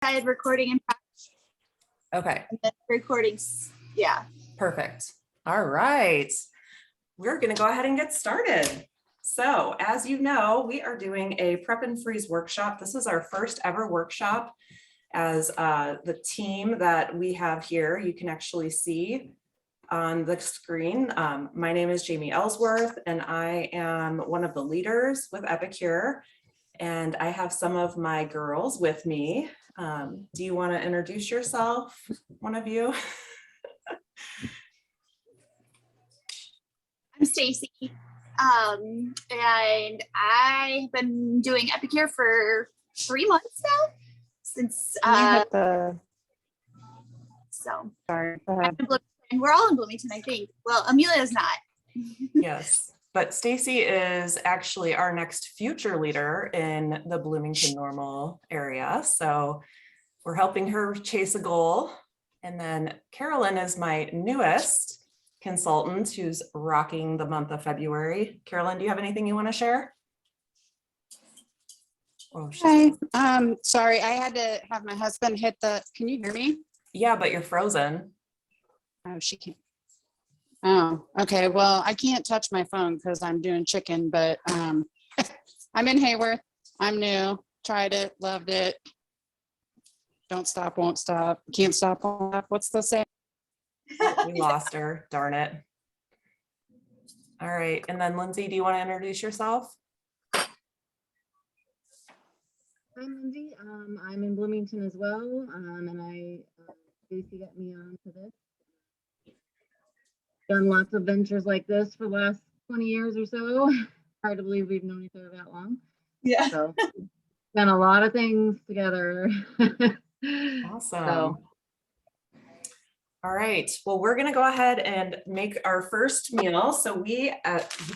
started recording and Okay. recordings. Yeah. Perfect. All right. We're going to go ahead and get started. So as you know, we are doing a prep and freeze workshop. This is our first ever workshop as the team that we have here. You can actually see on the screen. My name is Jamie Ellsworth, and I am one of the leaders with Epicure. And I have some of my girls with me. Do you want to introduce yourself, one of you? I'm Stacy. And I've been doing Epicure for 3 months now. Since so Sorry. and we're all in Bloomington, I think. Well, Amelia's not. Yes, but Stacy is actually our next future leader in the Bloomington Normal area. So we're helping her chase a goal. And then Carolyn is my newest consultant who's rocking the month of February. Carolyn, do you have anything you want to share? Oh, Hi. Sorry, I had to have my husband hit the, can you hear me? yeah, but you're frozen. Oh, she can't. Oh, okay. Well, I can't touch my phone because I'm doing chicken, but I'm in Hayworth. I'm new. Tried it, loved it. Don't stop, won't stop. Can't stop, won't stop. What's the saying? We lost her, darn it. All right, and then Lindsay, do you want to introduce yourself? Hi, Lindsay. I'm in Bloomington as well, and Stacy got me on to this. Done lots of ventures like this for the last 20 years or so. Hard to believe we've known each other that long. Yeah. So, done a lot of things together. Awesome. So, all right, well, we're gonna go ahead and make our first meal. So you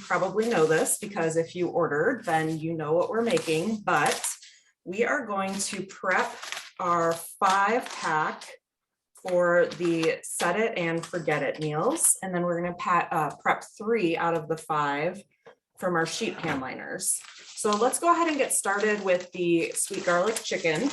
probably know this because if you ordered, then you know what we're making, but we are going to prep our 5-pack for the set it and forget it meals. And then we're gonna prep 3 out of the 5 from our sheet pan liners. So let's go ahead and get started with the sweet garlic chicken.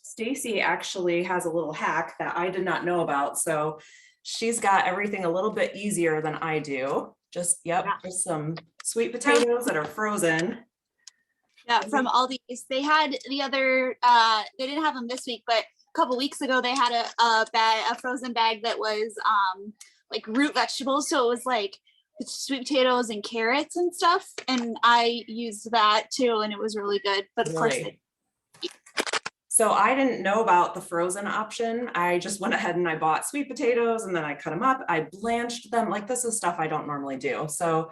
Stacy actually has a little hack that I did not know about. So she's got everything a little bit easier than I do. Just some sweet potatoes that are frozen. Yeah, from Aldi's. They had the other, they didn't have them this week, but a couple weeks ago they had a frozen bag that was like root vegetables. So it was like sweet potatoes and carrots and stuff. And I used that too, and it was really good. But of course, So I didn't know about the frozen option. I just went ahead and I bought sweet potatoes and then I cut them up. I blanched them. Like, this is stuff I don't normally do. So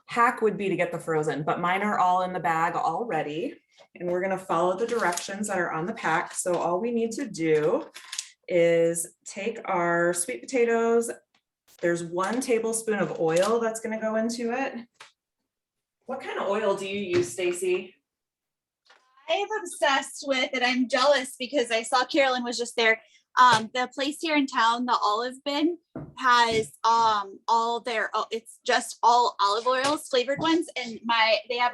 hack would be to get the frozen, but mine are all in the bag already. And we're going to follow the directions that are on the pack. So all we need to do is take our sweet potatoes. There's 1 tablespoon of oil that's going to go into it. What kind of oil do you use, Stacy? I am obsessed with it. I'm jealous because I saw Carolyn was just there. The place here in town, the Olive Bin, has all their it's just all olive oils, flavored ones, and they have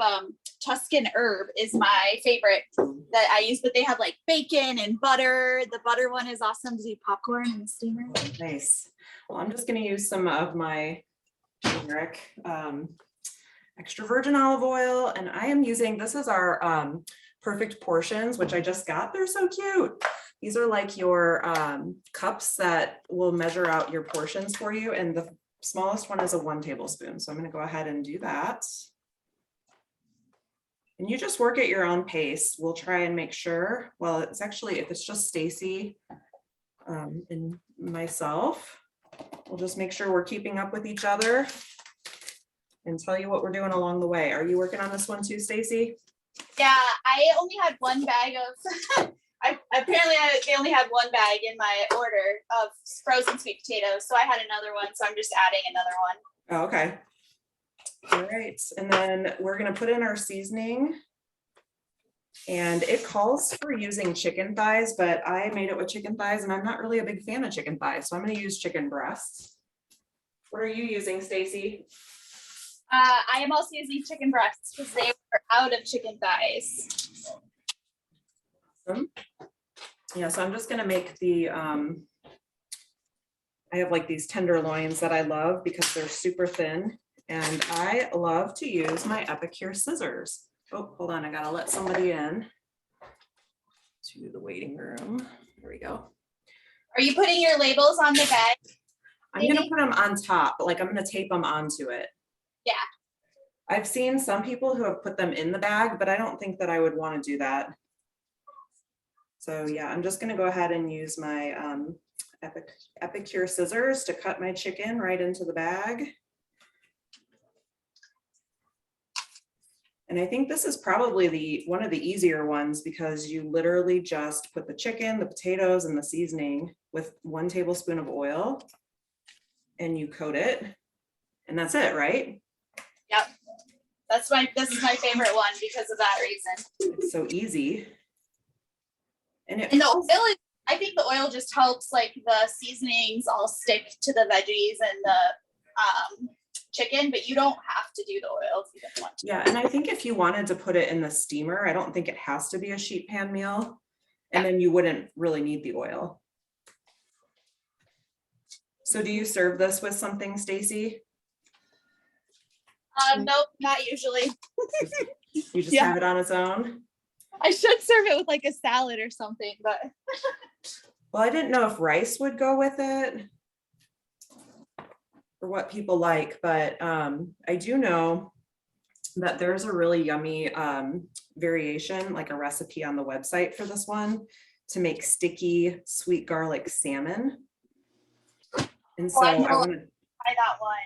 Tuscan herb is my favorite that I use, but they have like bacon and butter. The butter one is awesome to do popcorn in the steamer. Nice. Well, I'm just going to use some of my generic extra virgin olive oil, and I am using, this is our perfect portions, which I just got. They're so cute. These are like your cups that will measure out your portions for you. And the smallest one is a 1 tablespoon. So I'm going to go ahead and do that. And you just work at your own pace. We'll try and make sure, well, it's actually, if it's just Stacy and myself, we'll just make sure we're keeping up with each other and tell you what we're doing along the way. Are you working on this one too, Stacy? Yeah, I only had 1 bag of, they only had 1 bag in my order of frozen sweet potatoes. So I had another one. So I'm just adding another one. Oh, okay. All right. And then we're going to put in our seasoning. And it calls for using chicken thighs, but I made it with chicken thighs and I'm not really a big fan of chicken thighs. So I'm going to use chicken breasts. What are you using, Stacy? I am also using chicken breasts because they were out of chicken thighs. Awesome. Yeah, so I'm just gonna make the, I have like these tenderloins that I love because they're super thin. And I love to use my Epicure scissors. Oh, hold on, I gotta let somebody in to the waiting room. There we go. Are you putting your labels on the bag? I'm gonna Maybe? put them on top, but like I'm gonna tape them onto it. Yeah. I've seen some people who have put them in the bag, but I don't think that I would want to do that. So yeah, I'm just gonna go ahead and use my Epicure scissors to cut my chicken right into the bag. And I think this is probably one of the easier ones because you literally just put the chicken, the potatoes, and the seasoning with 1 tablespoon of oil and you coat it. And that's it, right? Yep. This is my favorite one because of that reason. It's so easy. And And the oil is, I think the oil just helps like the seasonings all stick to the veggies and the chicken, but you don't have to do the oil if you don't want to. Yeah, and I think if you wanted to put it in the steamer, I don't think it has to be a sheet pan meal. And then you wouldn't really need the oil. So do you serve this with something, Stacy? Nope, not usually. You just Yeah. have it on its own? I should serve it with like a salad or something, but Well, I didn't know if rice would go with it or what people like, but I do know that there's a really yummy variation, like a recipe on the website for this one to make sticky sweet garlic salmon. And so I I know. want to, try that one.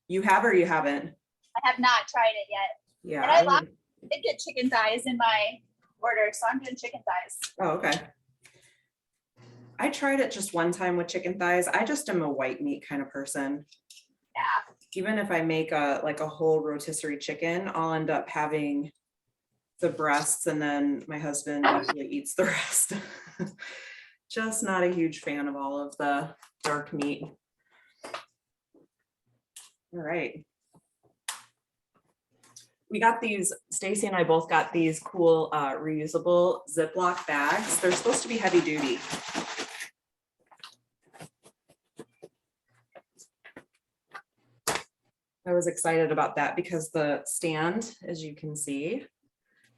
you have or you haven't? I have not tried it yet. Yeah. And I love to get chicken thighs in my order, so I'm doing chicken thighs. Oh, okay. I tried it just one time with chicken thighs. I just am a white meat kind of person. Yeah. Even if I make a whole rotisserie chicken, I'll end up having the breasts and then my husband usually eats the rest. Just not a huge fan of all of the dark meat. All right. We got these, Stacy and I both got these cool reusable Ziploc bags. They're supposed to be heavy duty. I was excited about that because the stand, as you can see,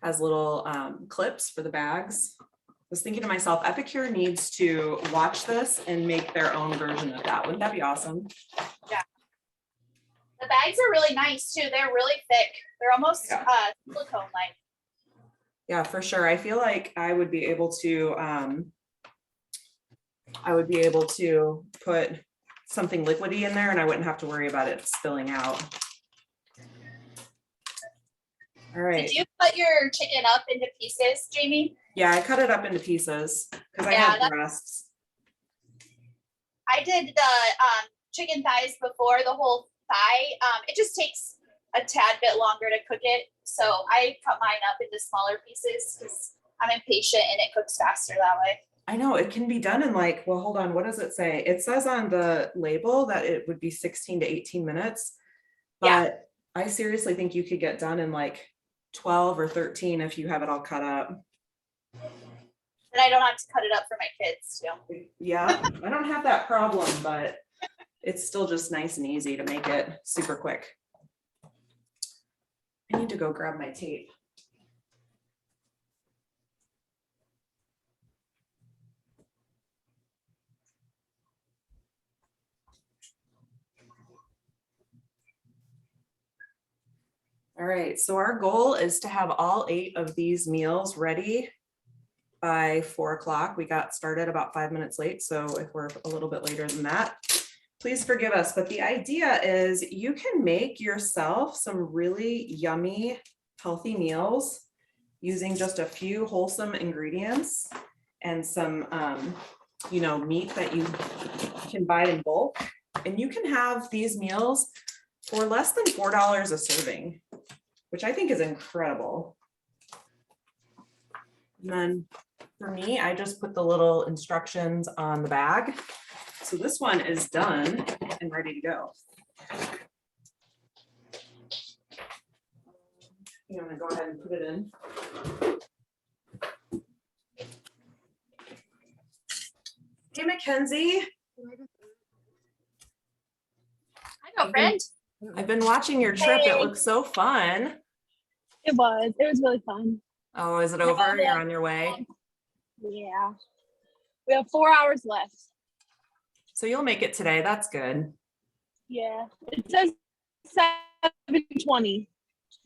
has little clips for the bags. I was thinking to myself, Epicure needs to watch this and make their own version of that. Wouldn't that be awesome? The bags are really nice too. They're really thick. They're almost Yeah. silicone like. Yeah, for sure. I feel like I would be able to put something liquidy in there and I wouldn't have to worry about it spilling out. All right. Did you cut your chicken up into pieces, Jamie? Yeah, I cut it up into pieces because I Yeah, had breasts. I did the chicken thighs before the whole thigh. It just takes a tad bit longer to cook it. So I cut mine up into smaller pieces because I'm impatient and it cooks faster that way. I know it can be done in like, well, hold on, what does it say? It says on the label that it would be 16 to 18 minutes. But Yeah. I seriously think you could get done in like 12 or 13 if you have it all cut up. And I don't have to cut it up for my kids too. Yeah, I don't have that problem, but it's still just nice and easy to make it super quick. I need to go grab my tape. All right, so our goal is to have all 8 of these meals ready by 4 o'clock. We got started about 5 minutes late, so if we're a little bit later than that, please forgive us. But the idea is you can make yourself some really yummy, healthy meals using just a few wholesome ingredients and some, meat that you can buy in bulk. And you can have these meals for less than $4 a serving, which I think is incredible. And then for me, I just put the little instructions on the bag. So this one is done and ready to go. I'm gonna go ahead and put it in. Hey, Mackenzie. Hi, girlfriend. I've been watching your trip. It Hey. looks so fun. It was. It was really fun. Oh, is it No, over? yeah. You're on your way. Yeah. We have 4 hours left. So you'll make it today. That's good. Yeah. It says 7:20.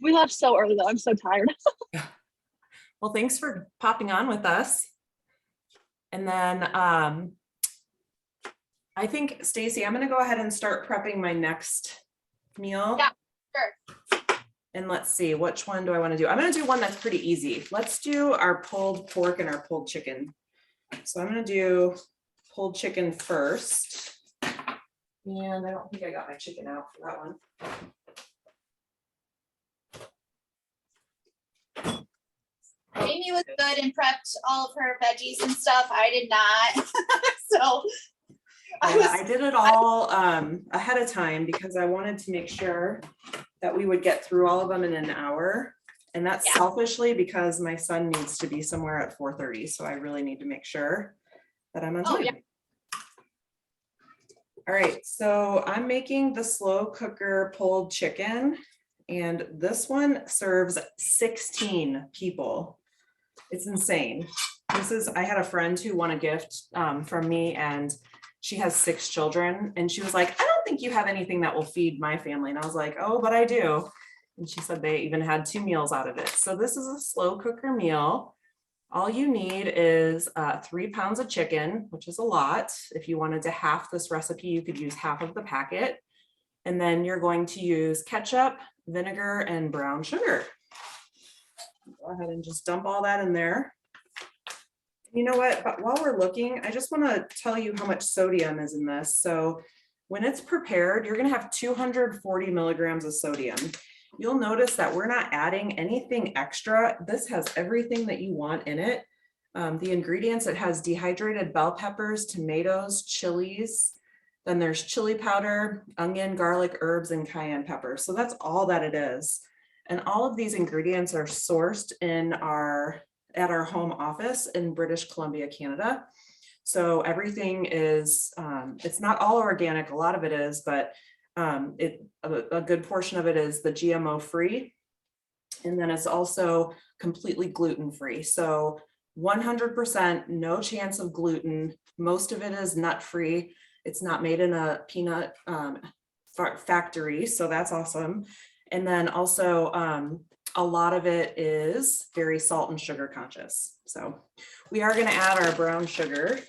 We left so early though. I'm so tired. Well, thanks for popping on with us. And then I think, Stacy, I'm gonna go ahead and start prepping my next meal. Yeah, sure. And let's see, which one do I want to do? I'm gonna do one that's pretty easy. Let's do our pulled pork and our pulled chicken. So I'm gonna do pulled chicken first. And I don't think I got my chicken out for that one. Amy was good and prepped all of her veggies and stuff. I did not. So I did it all ahead of time because I wanted to make sure that we would get through all of them in an hour. And that's Yeah. selfishly because my son needs to be somewhere at 4:30. So I really need to make sure that I'm on Oh, time. yeah. All right, so I'm making the slow cooker pulled chicken. And this one serves 16 people. It's insane. I had a friend who won a gift from me, and she has 6 children, and she was like, I don't think you have anything that will feed my family. And I was like, oh, but I do. And she said they even had 2 meals out of it. So this is a slow cooker meal. All you need is 3 pounds of chicken, which is a lot. If you wanted to half this recipe, you could use half of the packet. And then you're going to use ketchup, vinegar, and brown sugar. Go ahead and just dump all that in there. You know what, but while we're looking, I just want to tell you how much sodium is in this. So when it's prepared, you're going to have 240 milligrams of sodium. You'll notice that we're not adding anything extra. This has everything that you want in it. The ingredients, it has dehydrated bell peppers, tomatoes, chilies. Then there's chili powder, onion, garlic, herbs, and cayenne pepper. So that's all that it is. And all of these ingredients are sourced at our home office in British Columbia, Canada. So everything is, it's not all organic, a lot of it is, but a good portion of it is the GMO free. And then it's also completely gluten free. So 100% no chance of gluten. Most of it is nut free. It's not made in a peanut factory. So that's awesome. And then also a lot of it is very salt and sugar conscious. So we are going to add our brown sugar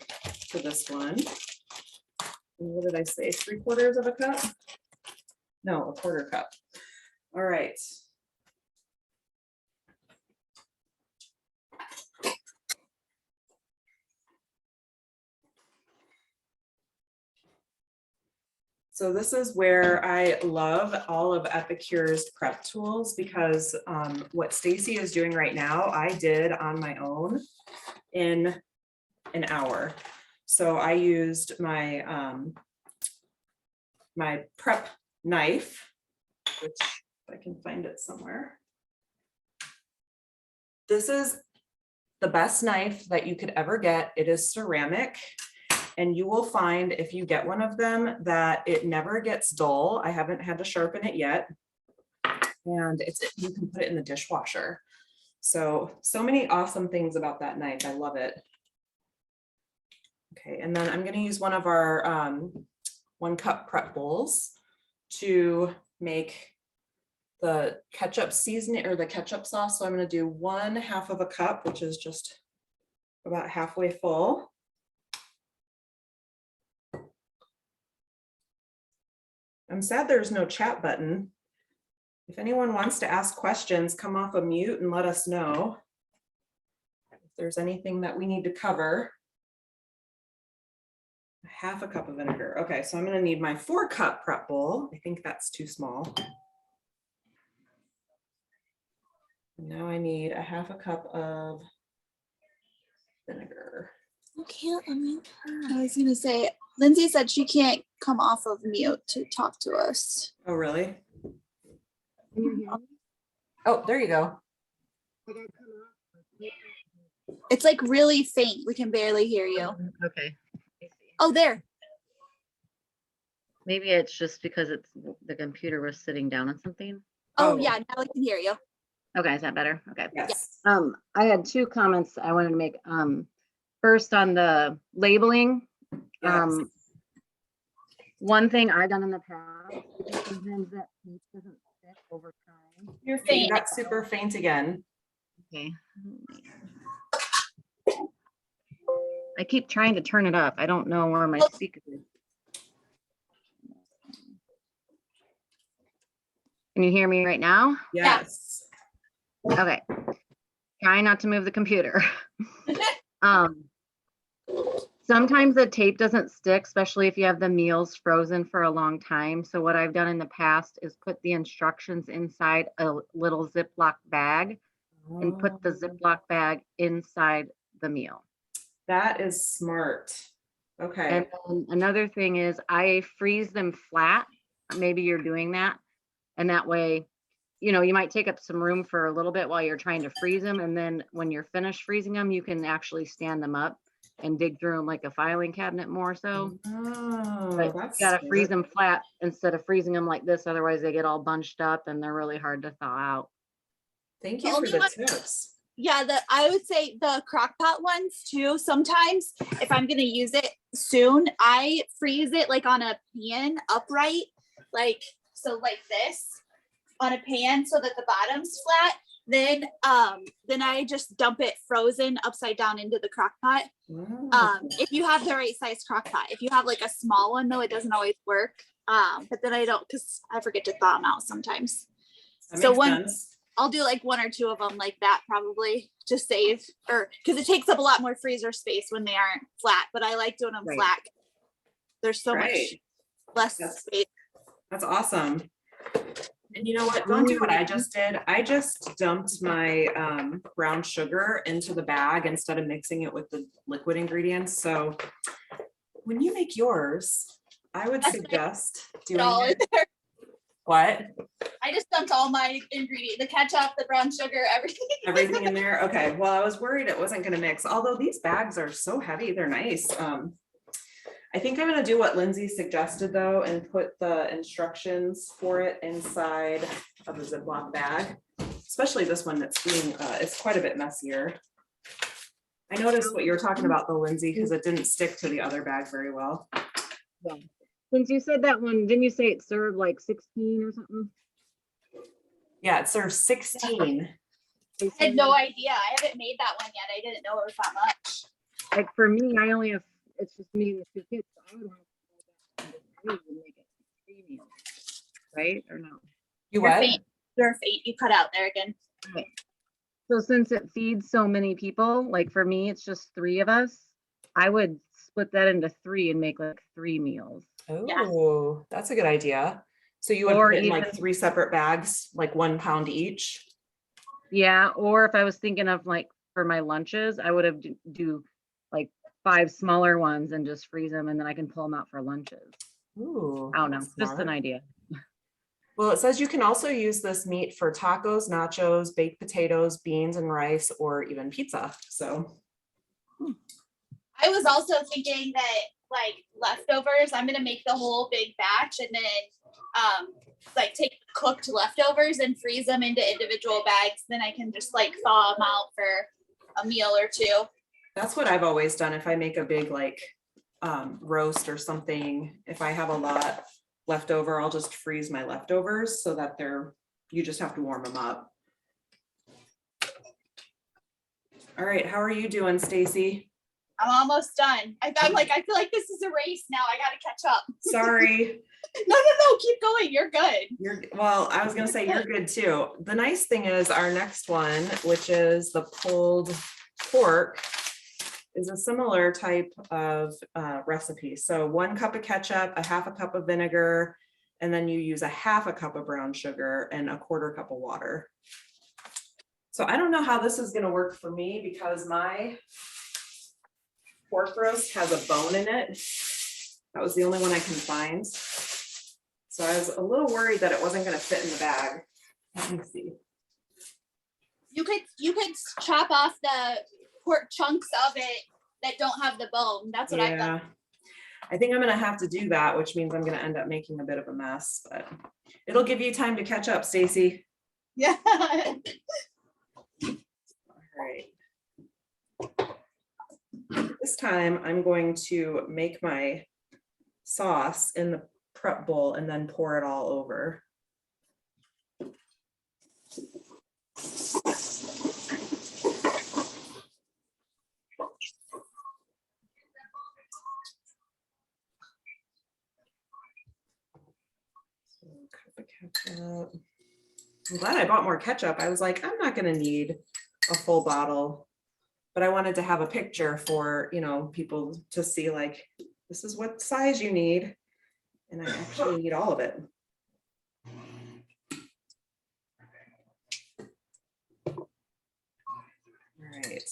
to this one. And what did I say? 3/4 of a cup? No, 1/4 cup. All right. So this is where I love all of Epicure's prep tools, because what Stacy is doing right now, I did on my own in an hour. So I used my my prep knife, which if I can find it somewhere. This is the best knife that you could ever get. It is ceramic. And you will find if you get one of them that it never gets dull. I haven't had to sharpen it yet. And you can put it in the dishwasher. So many awesome things about that knife. I love it. Okay, and then I'm going to use one of our 1 cup prep bowls to make the ketchup seasoning or the ketchup sauce. So I'm going to do 1/2 of a cup, which is just about halfway full. I'm sad there's no chat button. If anyone wants to ask questions, come off of mute and let us know if there's anything that we need to cover. 1/2 cup of vinegar. Okay, so I'm going to need my 4 cup prep bowl. I think that's too small. Now I need 1/2 cup of vinegar. You can't unmute her. I was gonna say, Lindsay said she can't come off of mute to talk to us. Oh, really? Can you hear me? Oh, there you go. Did I come off? It's like really faint. We can barely hear you. Okay. Oh, there. Maybe it's just because the computer was sitting down on something. Oh, Oh. yeah, now I can hear you. Okay, is that better? Okay. Yes. I had two comments I wanted to make. First on the labeling. Yes. One thing I've done in the past, is sometimes that tape doesn't stick over time. You're You faint. got super faint again. Okay. I keep trying to turn it up. I don't know where my Oh. speaker is. Can you hear me right now? Yes. Okay. Try not to move the computer. Sometimes the tape doesn't stick, especially if you have the meals frozen for a long time. So what I've done in the past is put the instructions inside a little Ziploc bag and put the Ziploc bag inside the meal. That is smart. Okay. And then another thing is I freeze them flat. Maybe you're doing that. And that way, you know, you might take up some room for a little bit while you're trying to freeze them. And then when you're finished freezing them, you can actually stand them up and dig through them like a filing cabinet more so. Oh, But you that's gotta freeze smart. them flat instead of freezing them like this. Otherwise they get all bunched up and they're really hard to thaw out. Thank The you for only the one- tips. Yeah, I would say the crock pot ones too. Sometimes if I'm gonna use it soon, I freeze it like on a pan upright, like this on a pan so that the bottom's flat. Then I just dump it frozen upside down into the crock pot. Wow. If you have the right size crock pot. If you have like a small one though, it doesn't always work. But then I don't, because I forget to thaw them out sometimes. That so makes when- sense. I'll do like 1 or 2 of them like that probably to save, or because it takes up a lot more freezer space when they aren't flat, but I like doing them Right. flat. There's so much Right. less That's- space. That's awesome. And you know what? Don't do what I just did. I just dumped my brown sugar into the bag instead of mixing it with the liquid ingredients. So when you make yours, I would That's what I suggest It all doing in it. there. What? I just dumped all my ingredients, the ketchup, the brown sugar, everything. Everything in there? Okay, well, I was worried it wasn't gonna mix, although these bags are so heavy, they're nice. I think I'm gonna do what Lindsay suggested though, and put the instructions for it inside of a Ziploc bag. Especially this one that's being, it's quite a bit messier. I noticed what you were talking about though, Lindsay, because it didn't stick to the other bag very well. Since you said that one, didn't you say it served like 16 or something? Yeah, it serves 16. They I had said, no idea. I haven't made that one yet. I didn't know it was that much. like for me, I only have, it's just me and the 2 kids. So I would have to go back and make it 3 meals, right? Or no? You You're what? faint. You're faint. You cut out there again. So since it feeds so many people, like for me, it's just 3 of us. I would split that into 3 and make like 3 meals. Oh, that's a good idea. So you would Or put it in like even- 3 separate bags, like 1 pound each? Yeah, or if I was thinking of like for my lunches, I would have do like 5 smaller ones and just freeze them and then I can pull them out for lunches. Ooh, I don't know, that's just an smart. idea. Well, it says you can also use this meat for tacos, nachos, baked potatoes, beans and rice, or even pizza. So, I was also thinking that like leftovers, I'm gonna make the whole big batch and then like take cooked leftovers and freeze them into individual bags. Then I can just like thaw them out for a meal or 2. that's what I've always done. If I make a big like roast or something, if I have a lot left over, I'll just freeze my leftovers so that you just have to warm them up. All right, how are you doing, Stacy? I'm almost done. I'm like, I feel like this is a race now. I gotta catch up. Sorry. No, keep going. You're good. Well, I was gonna say you're good too. The nice thing is our next one, which is the pulled pork, is a similar type of recipe. So 1 cup of ketchup, a 1/2 cup of vinegar, and then you use a 1/2 cup of brown sugar and a 1/4 cup of water. So I don't know how this is gonna work for me because my pork roast has a bone in it. That was the only one I can find. So I was a little worried that it wasn't gonna fit in the bag. Let me see. You could chop off the pork chunks of it that don't have the bone. That's what I've done. Yeah. I think I'm gonna have to do that, which means I'm gonna end up making a bit of a mess, but it'll give you time to catch up, Stacy. Yeah. All right. This time I'm going to make my sauce in the prep bowl and then pour it all over. So, cup of ketchup. I'm glad I bought more ketchup. I was like, I'm not gonna need a full bottle, but I wanted to have a picture for, you know, people to see like, this is what size you need. And I actually need all of it. All right.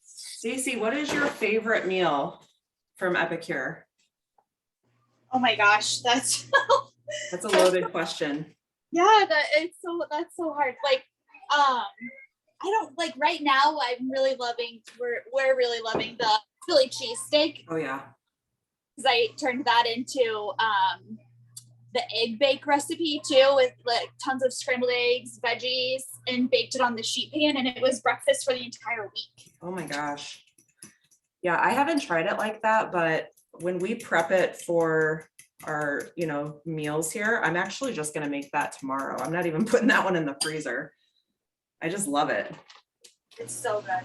Stacy, what is your favorite meal from Epicure? Oh my gosh, that's That's a loaded question. yeah, that's so hard. Like, I don't like right now. I'm really loving. We're really loving the Philly cheesesteak Oh yeah. because I turned that into the egg bake recipe too, with like tons of scrambled eggs, veggies, and baked it on the sheet pan, and it was breakfast for the entire week. Oh my gosh. Yeah, I haven't tried it like that, but when we prep it for our, you know, meals here, I'm actually just gonna make that tomorrow. I'm not even putting that one in the freezer. I just love it. It's so good.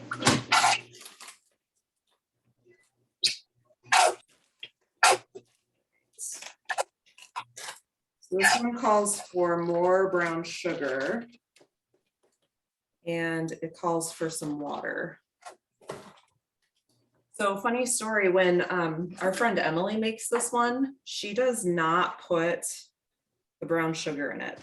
So this one calls for more brown sugar. And it calls for some water. So funny story, when our friend Emily makes this one, she does not put the brown sugar in it.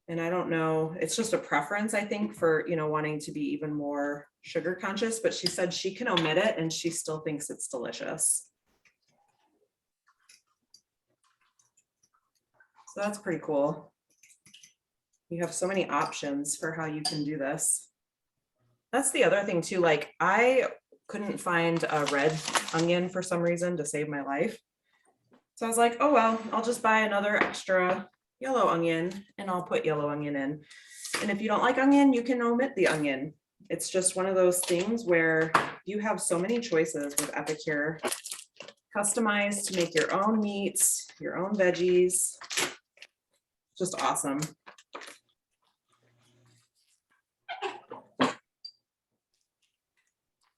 And I don't know, it's just a preference, I think, for, you know, wanting to be even more sugar conscious, but she said she can omit it and she still thinks it's delicious. So that's pretty cool. You have so many options for how you can do this. That's the other thing too, like I couldn't find a red onion for some reason to save my life. So I was like, oh, well, I'll just buy another extra yellow onion and I'll put yellow onion in. And if you don't like onion, you can omit the onion. It's just one of those things where you have so many choices with Epicure. Customized to make your own meats, your own veggies. Just awesome.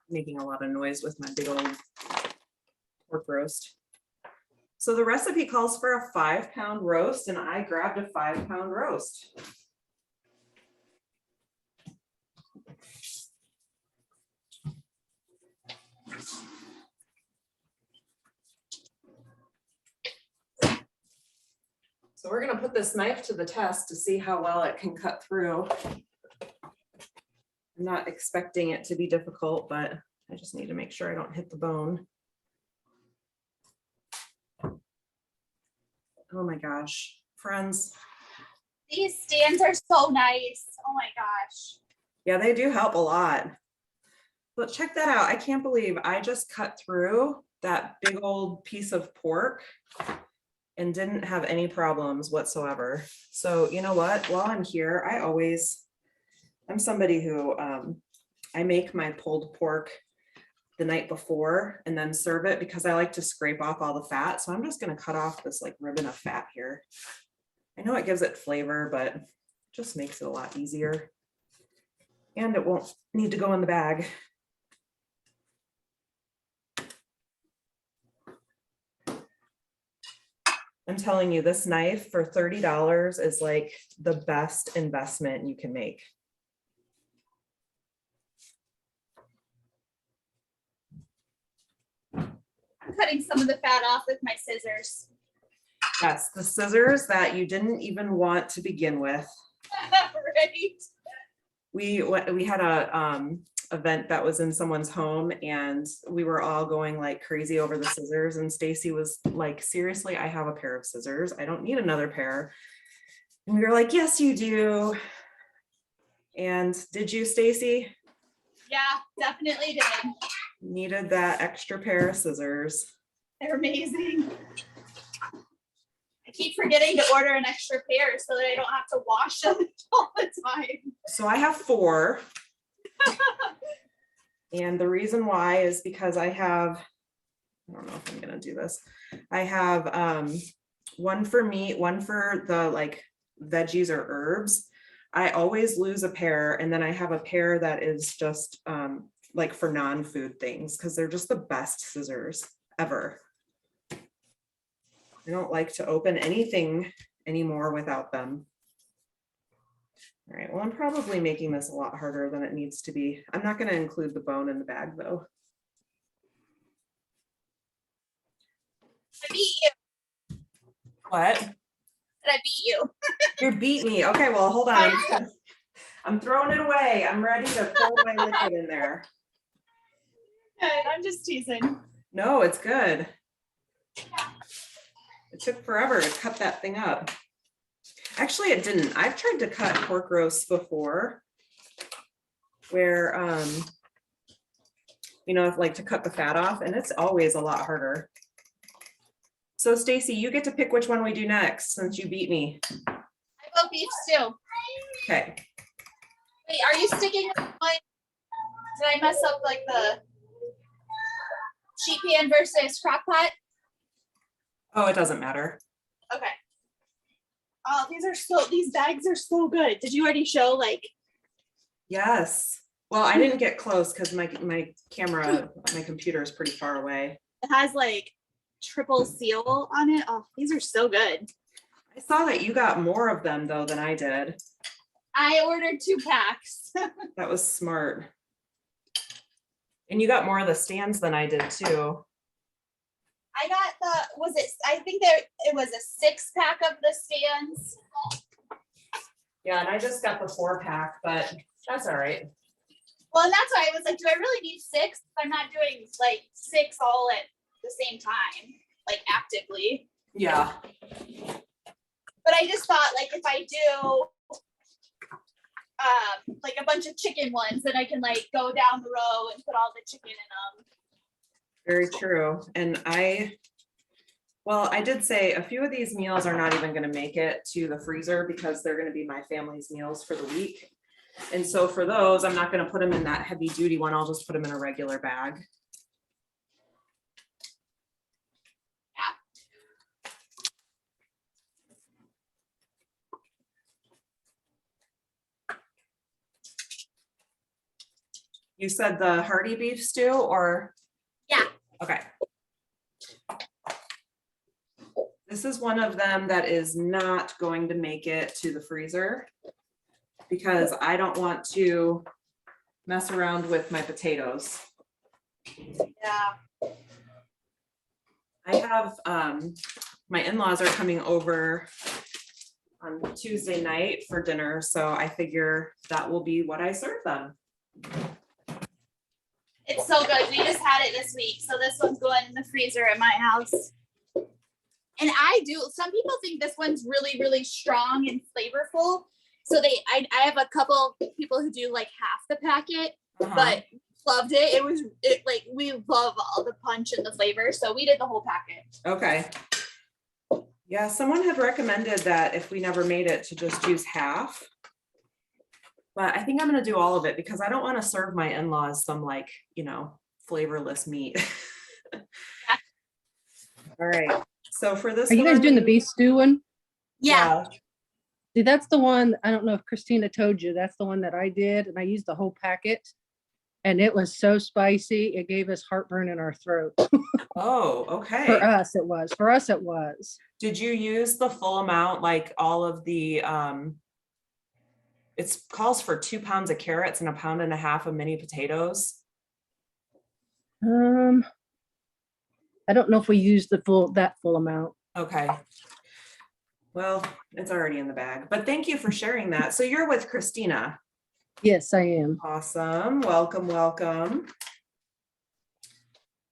Making a lot of noise with my big old pork roast. So the recipe calls for a 5-pound roast and I grabbed a 5-pound roast. So we're gonna put this knife to the test to see how well it can cut through. I'm not expecting it to be difficult, but I just need to make sure I don't hit the bone. Oh my gosh, friends. These stands are so nice. Oh my gosh. Yeah, they do help a lot. But check that out. I can't believe I just cut through that big old piece of pork and didn't have any problems whatsoever. So you know what? While I'm here, I'm somebody who I make my pulled pork the night before and then serve it because I like to scrape off all the fat. So I'm just going to cut off this like ribbon of fat here. I know it gives it flavor, but it just makes it a lot easier. And it won't need to go in the bag. I'm telling you, this knife for $30 is like the best investment you can make. I'm cutting some of the fat off with my scissors. Yes, the scissors that you didn't even want to begin with. Right. We had a event that was in someone's home and we were all going like crazy over the scissors and Stacy was like, seriously, I have a pair of scissors. I don't need another pair. And we were like, yes, you do. And did you, Stacy? Yeah, definitely did. Needed that extra pair of scissors. They're amazing. I keep forgetting to order an extra pair so that I don't have to wash them all the time. So I have 4. And the reason why is because I have, I don't know if I'm gonna do this. I have one for meat, one for the like veggies or herbs. I always lose a pair, and then I have a pair that is just like for non-food things, because they're just the best scissors ever. I don't like to open anything anymore without them. All right, well, I'm probably making this a lot harder than it needs to be. I'm not going to include the bone in the bag though. I beat you. What? I beat you. You beat me. Okay, well, hold on. I'm throwing it away. I'm ready to pour my liquid in there. Good, I'm just teasing. No, it's good. It took forever to cut that thing up. Actually, it didn't. I've tried to cut pork roasts before where, you know, like to cut the fat off, and it's always a lot harder. So Stacy, you get to pick which one we do next since you beat me. I go beef stew. Okay. Wait, are you sticking with one? Did I mess up like the sheet pan versus crock pot? Oh, it doesn't matter. Okay. Oh, these bags are so good. Did you already show like? Yes. Well, I didn't get close because my camera, my computer is pretty far away. It has like triple seal on it. Oh, these are so good. I saw that you got more of them though than I did. I ordered 2 packs. That was smart. And you got more of the stands than I did too. I got I think it was a 6-pack of the stands. Yeah, and I just got the 4-pack, but that's all right. Well, and that's why I was like, do I really need 6? I'm not doing like 6 all at the same time, like actively. Yeah. But I just thought like if I do like a bunch of chicken ones, then I can like go down the row and put all the chicken in them. Very true. And I did say a few of these meals are not even going to make it to the freezer because they're going to be my family's meals for the week. And so for those, I'm not going to put them in that heavy duty one. I'll just put them in a regular bag. You said the hearty beef stew or? Yeah. Okay. This is one of them that is not going to make it to the freezer because I don't want to mess around with my potatoes. Yeah. I have, my in-laws are coming over on Tuesday night for dinner, so I figure that will be what I serve them. It's so good. We just had it this week. So this one's going in the freezer at my house. And some people think this one's really, really strong and flavorful. So I have a couple people who do like half the packet, but loved it. We love all the punch and the flavor. So we did the whole packet. Okay. Yeah, someone had recommended that if we never made it to just use half. But I think I'm gonna do all of it because I don't want to serve my in-laws some like, flavorless meat. All right, so for this Are you guys one- doing the beef stew one? Yeah. See, that's the one, I don't know if Christina told you, that's the one that I did, and I used the whole packet. And it was so spicy, it gave us heartburn in our throat. Oh, okay. For us, it was. For us, it was. Did you use the full amount, like all of the, it calls for 2 pounds of carrots and 1.5 pounds of mini potatoes? I don't know if we used that full amount. Okay. Well, it's already in the bag, but thank you for sharing that. So you're with Christina. Yes, I am. Awesome. Welcome, welcome.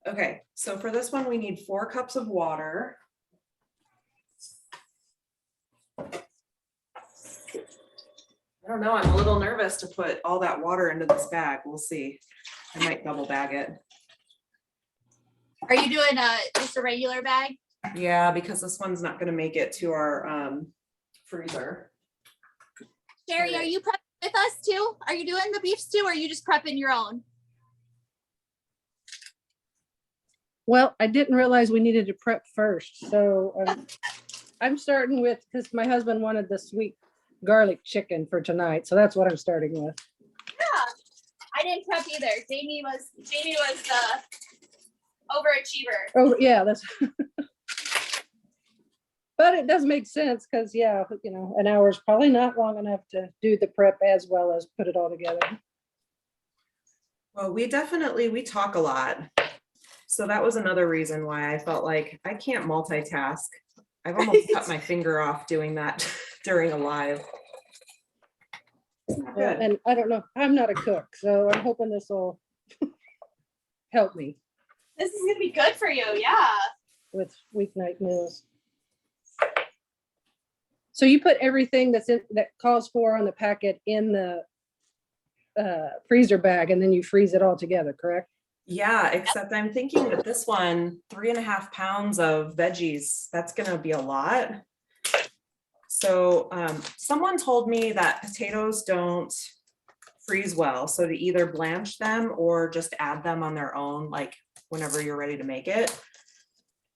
Okay, so for this one, we need 4 cups of water. I don't know, I'm a little nervous to put all that water into this bag. We'll see. I might double bag it. Are you doing just a regular bag? Yeah, because this one's not gonna make it to our freezer. Sherry, are you prepping with us too? Are you doing the beef stew or are you just prepping your own? Well, I didn't realize we needed to prep first, so I'm starting with, because my husband wanted the sweet garlic chicken for tonight, so that's what I'm starting with. Yeah, I didn't prep either. Jamie was the overachiever. Oh, yeah, that's. But it does make sense, because yeah, you know, an hour is probably not long enough to do the prep as well as put it all together. Well, we talk a lot. So that was another reason why I felt like I can't multitask. I've almost cut my finger off doing that during a live. It's not Well, good. and I don't know, I'm not a cook, so I'm hoping this will help me This is gonna be good for you, yeah. with weeknight meals. So you put everything that calls for on the packet in the freezer bag, and then you freeze it all together, correct? Yeah, except I'm thinking that this one, 3.5 pounds of veggies, that's gonna be a lot. So someone told me that potatoes don't freeze well, so to either blanch them or just add them on their own, like whenever you're ready to make it.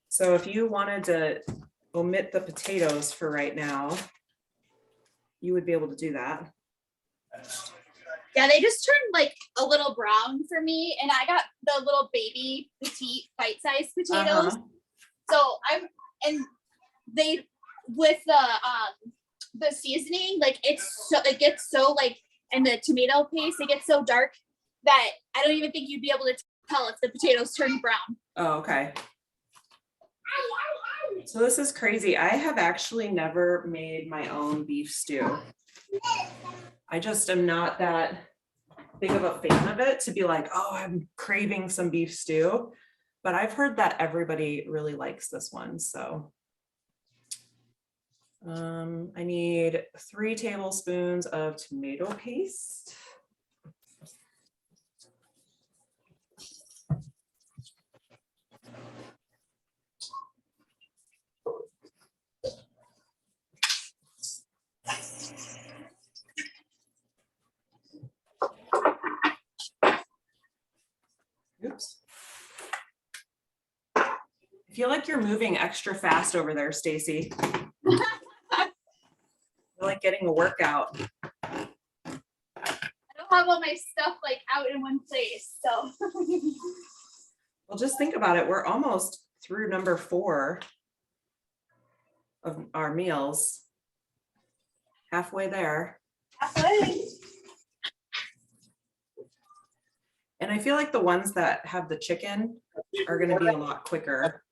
So if you wanted to omit the potatoes for right now, you would be able to do that. Yeah, they just turned like a little brown for me, and I got the little baby petite bite-sized potatoes. So and they with the seasoning, like it gets so like, and the tomato paste, it gets so dark that I don't even think you'd be able to tell if the potatoes turned brown. Oh, okay. So this is crazy. I have actually never made my own beef stew. I just am not that big of a fan of it to be like, oh, I'm craving some beef stew. But I've heard that everybody really likes this one. So I need 3 tablespoons of tomato paste. Oops. I feel like you're moving extra fast over there, Stacy. I feel like getting a workout. I don't have all my stuff like out in one place, so. Well, just think about it. We're almost through number 4 of our meals. Halfway there. Halfway. And I feel like the ones that have the chicken are going to be a lot quicker.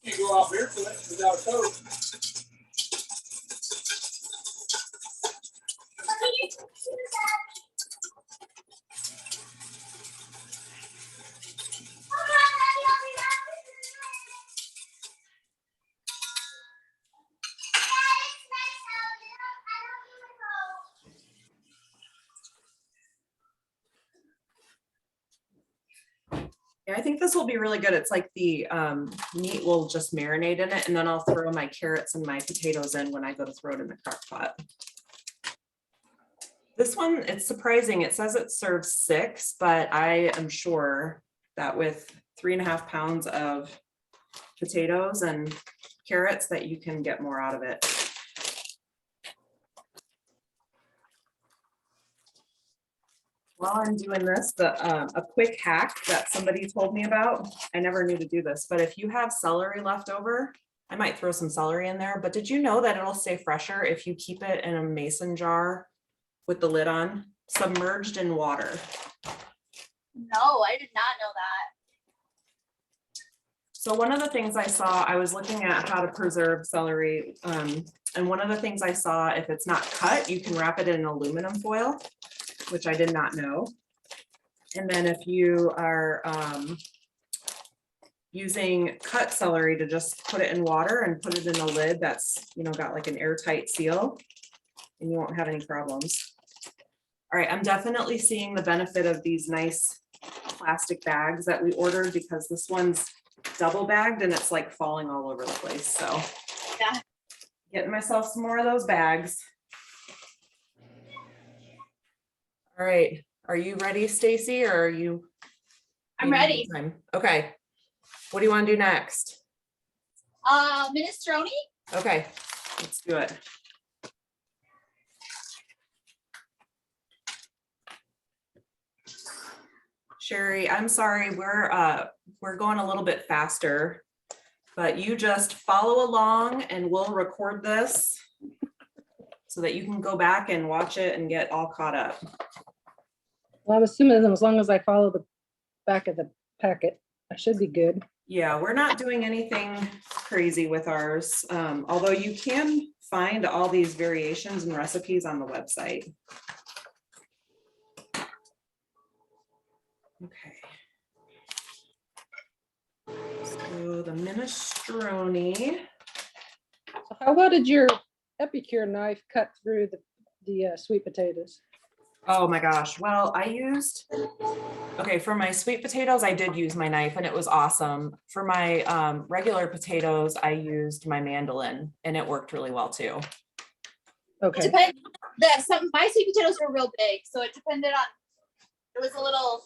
You go out there for that without a coat. Yeah, I think this will be really good. It's like the meat will just marinate in it, and then I'll throw my carrots and my potatoes in when I go to throw it in the crock pot. This one, it's surprising. It says it serves 6, but I am sure that with 3.5 pounds of potatoes and carrots that you can get more out of it. While I'm doing this, a quick hack that somebody told me about, I never knew to do this, but if you have celery left over, I might throw some celery in there, but did you know that it'll stay fresher if you keep it in a mason jar with the lid on, submerged in water? No, I did not know that. So one of the things I saw, I was looking at how to preserve celery, and one of the things I saw, if it's not cut, you can wrap it in aluminum foil, which I did not know. And then if you are using cut celery to just put it in water and put it in a lid that's, got like an airtight seal, and you won't have any problems. All right, I'm definitely seeing the benefit of these nice plastic bags that we ordered, because this one's double bagged and it's like falling all over the place, so. Yeah. Getting myself some more of those bags. All right, are you ready, Stacy, or are you? I'm needing ready. more time? Okay, what do you want to do next? Minestrone. Okay, let's do it. Sherry, I'm sorry, we're going a little bit faster, but you just follow along and we'll record this so that you can go back and watch it and get all caught up. Well, I'm assuming as long as I follow the back of the packet, I should be good. Yeah, we're not doing anything crazy with ours, although you can find all these variations and recipes on the website. Okay. So the minestrone. How well did your Epicure knife cut through the sweet potatoes? Oh my gosh. Well, okay, for my sweet potatoes, I did use my knife and it was awesome. For my regular potatoes, I used my mandolin and it worked really well too. Okay. It depends. My sweet potatoes were real big, so it depended on. It was a little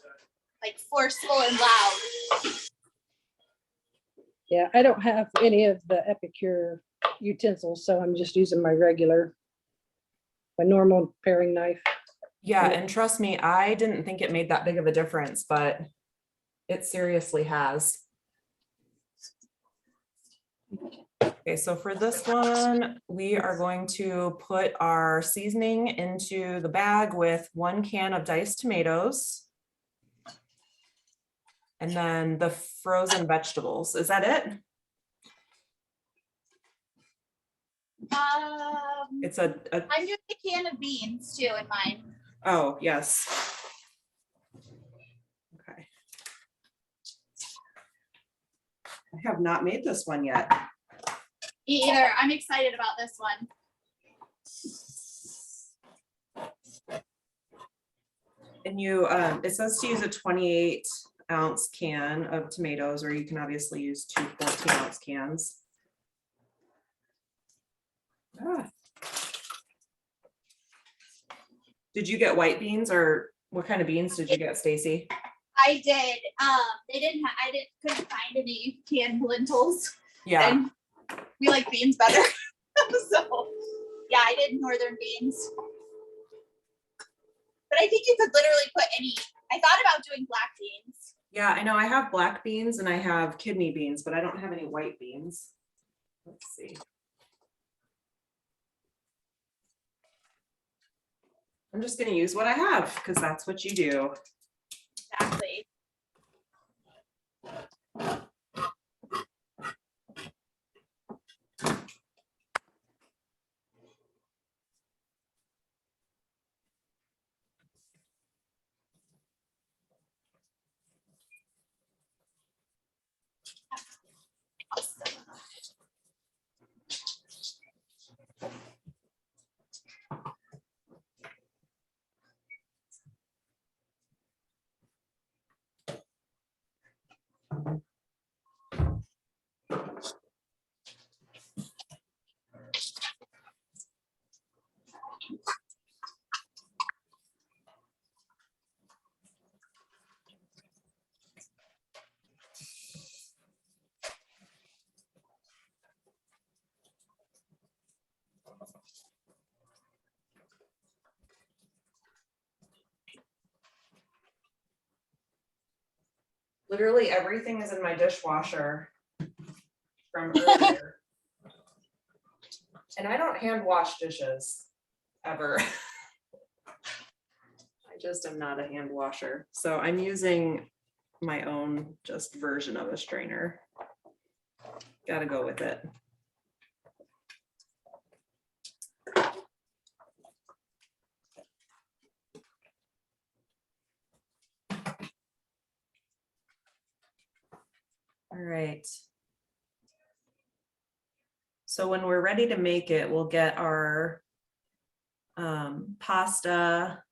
like forceful and loud. Yeah, I don't have any of the Epicure utensils, so I'm just using my normal paring knife. Yeah, and trust me, I didn't think it made that big of a difference, but it seriously has. Okay, so for this one, we are going to put our seasoning into the bag with 1 can of diced tomatoes. And then the frozen vegetables. Is that it? It's I'm doing a can of beans too in mine. Oh, yes. Okay. I have not made this one yet. Me either. I'm excited about this one. And you, it says to use a 28-ounce can of tomatoes, or you can obviously use 2 14-ounce cans. Ah. Did you get white beans, or what kind of beans did you get, Stacy? I did. Couldn't find any canned lentils. Yeah, And we like beans better. So yeah, I did northern beans. But I think you could literally put any. I thought about doing black beans. yeah, I know. I have black beans and I have kidney beans, but I don't have any white beans. Let's see. I'm just gonna use what I have because that's what you do. Exactly. Literally everything is in my dishwasher from earlier. And I don't hand wash dishes ever. I just am not a hand washer. So I'm using my own just version of a strainer. Gotta go with it. All right. right. So when we're ready to make it, we'll get our pasta.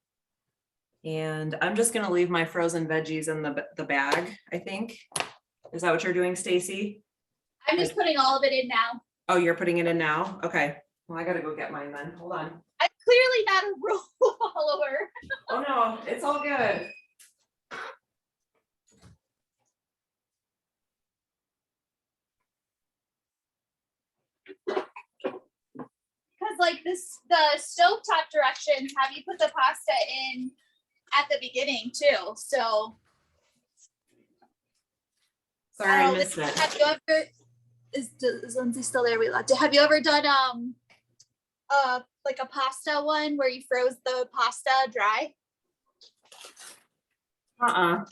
And I'm just gonna leave my frozen veggies in the bag, I think. Is that what you're doing, Stacy? I'm just putting all of it in now. Oh, you're putting it in now? Okay. Well, I gotta go get mine then. Hold on. I'm clearly not a rule follower. Oh no, it's all good. Because like this, the stovetop directions have you put the pasta in at the beginning too. So Sorry, I don't know, missed it. have you ever, is Lindsay still there? We left it. Have you ever done like a pasta one where you froze the pasta dry? I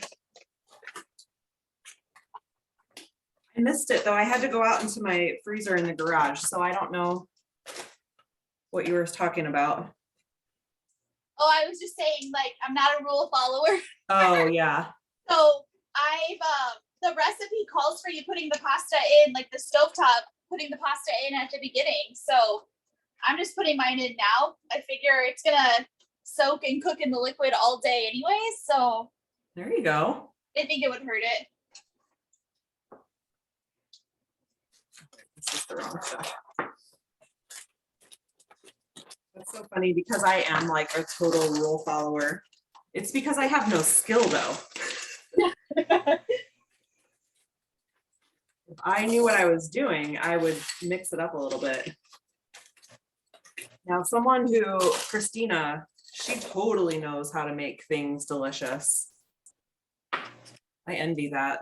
missed it though. I had to go out into my freezer in the garage, so I don't know what you were talking about. Oh, I was just saying, like, I'm not a rule follower. Oh, yeah. So I've the recipe calls for you putting the pasta in, like the stovetop, putting the pasta in at the beginning. So I'm just putting mine in now. I figure it's gonna soak and cook in the liquid all day anyway, so There you go. I think it would hurt it. This is the wrong stuff. That's so funny because I am like a total rule follower. It's because I have no skill though. If I knew what I was doing, I would mix it up a little bit. Now, someone who, Christina, she totally knows how to make things delicious. I envy that.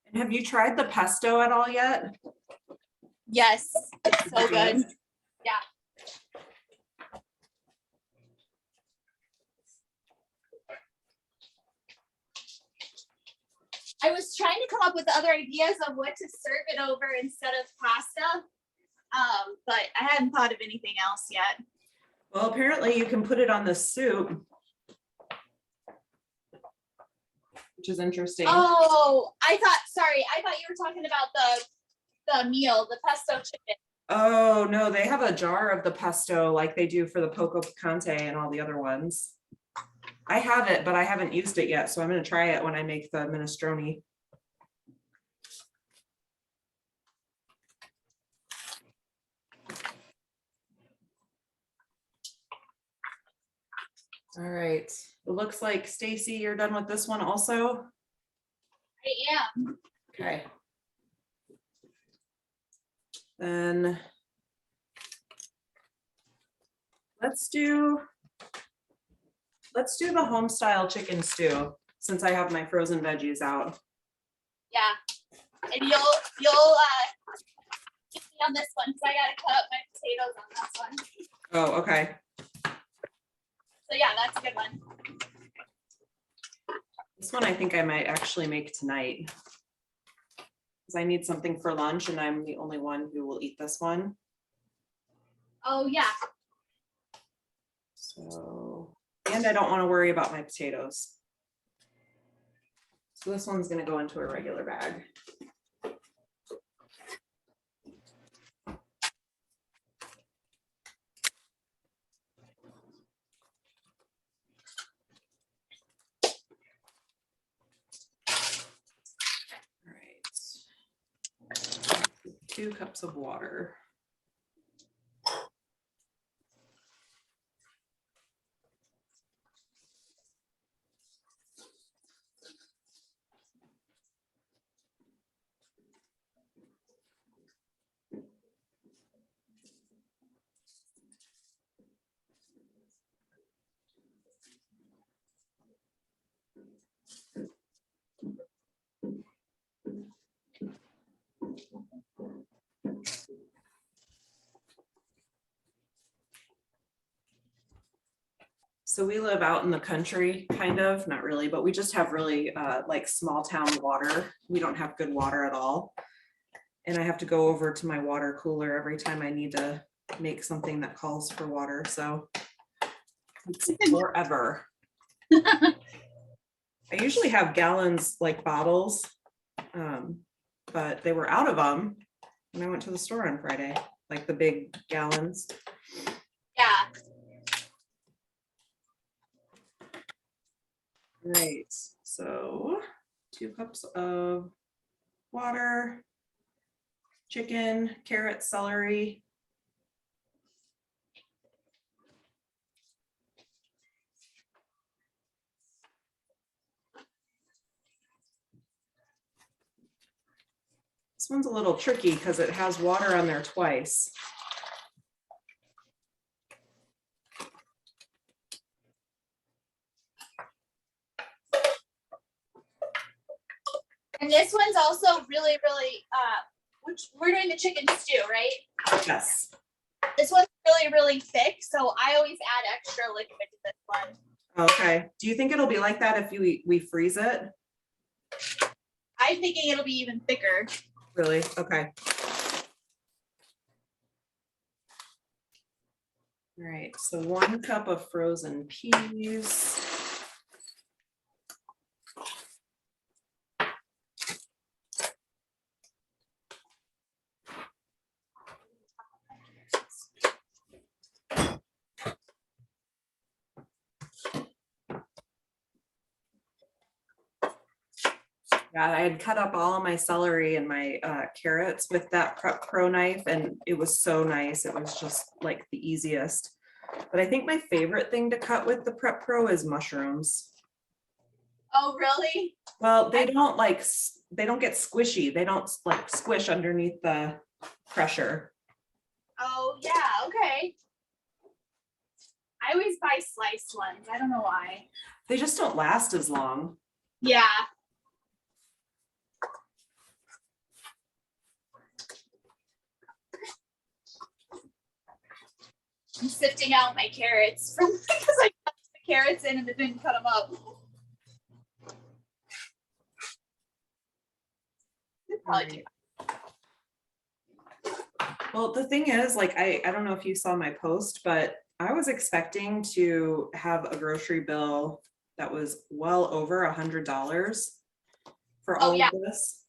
And have you tried the pesto at all yet? Yes, it's so good. Yeah. I was trying to come up with other ideas of what to serve it over instead of pasta. But I hadn't thought of anything else yet. Well, apparently you can put it on the soup, which is interesting. Oh, I thought you were talking about the meal, the pesto chicken. Oh, no, they have a jar of the pesto like they do for the poco picante and all the other ones. I have it, but I haven't used it yet, so I'm gonna try it when I make the minestrone. All right, it looks like Stacy, you're done with this one also? I am. Okay. Then let's do the home style chicken stew, since I have my frozen veggies out. Yeah. And you'll get me on this one, because I gotta cut up my potatoes on this one. Oh, okay. So yeah, that's a good one. This one I think I might actually make tonight. Because I need something for lunch and I'm the only one who will eat this one. Oh yeah. So, and I don't want to worry about my potatoes. So this one's gonna go into a regular bag. All right. 2 cups of water. So we live out in the country, kind of, not really, but we just have really like small town water. We don't have good water at all. And I have to go over to my water cooler every time I need to make something that calls for water, so it's forever. I usually have gallons, like bottles, but they were out of them when I went to the store on Friday, like the big gallons. Yeah. Right, so 2 cups of water, chicken, carrots, celery. This one's a little tricky because it has water on there twice. And this one's also really, really, which we're doing the chicken stew, right? Yes. This one's really, really thick, so I always add extra liquid to this one. Okay. Do you think it'll be like that if we freeze it? I'm thinking it'll be even thicker. Really? Okay. All right, so 1 cup of frozen peas. Yeah, I had cut up all of my celery and my carrots with that Prep Pro knife, and it was so nice. It was just like the easiest. But I think my favorite thing to cut with the Prep Pro is mushrooms. Oh, really? Well, they don't they don't get squishy. They don't like squish underneath the pressure. Oh, yeah, okay. I always buy sliced ones. I don't know why. They just don't last as long. Yeah. I'm sifting out my carrots from because I cut the carrots in and didn't cut them up. Probably Well, the thing is, like, I don't know if you saw my post, but I was expecting to have a grocery bill that was well over $100 for all yeah. of this.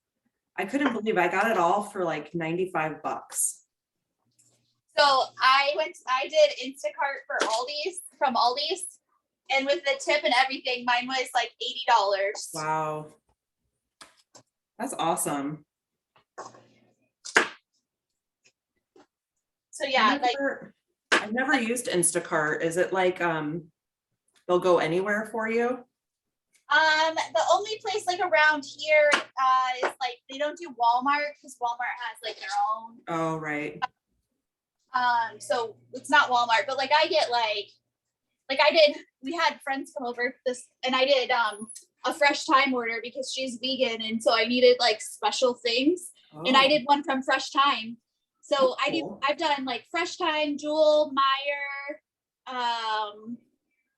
I couldn't believe I got it all for like 95 bucks. So I did Instacart for from Aldi's, and with the tip and everything, mine was like $80. Wow. That's awesome. So yeah, I've never used Instacart. Is it like they'll go anywhere for you? the only place like around here is like they don't do Walmart because Walmart has like their own. Oh, right. So it's not Walmart, but like I get we had friends come over this and I did a Fresh Time order because she's vegan and so I needed like special things. And I did one from Fresh Time. So Cool. I've done like Fresh Time, Jewel, Meyer,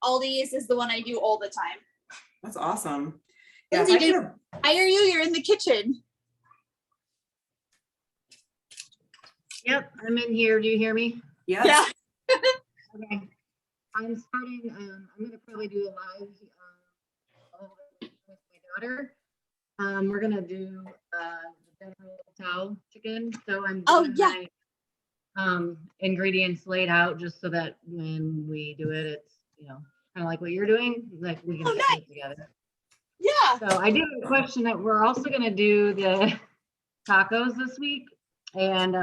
Aldi's is the one I do all the time. That's awesome. Yeah, Lindsay, if I could've- I hear you, you're in the kitchen. Yep, I'm in here. Do you hear me? yes. Yeah. Okay. I'm starting, I'm gonna probably do a live with my daughter. We're gonna do the General Tao chicken. So I'm Oh, getting yeah. my ingredients laid out just so that when we do it, it's, kind of like what you're doing, like we can Oh, get it together. Yeah. So I did have a question that we're also gonna do the tacos this week. And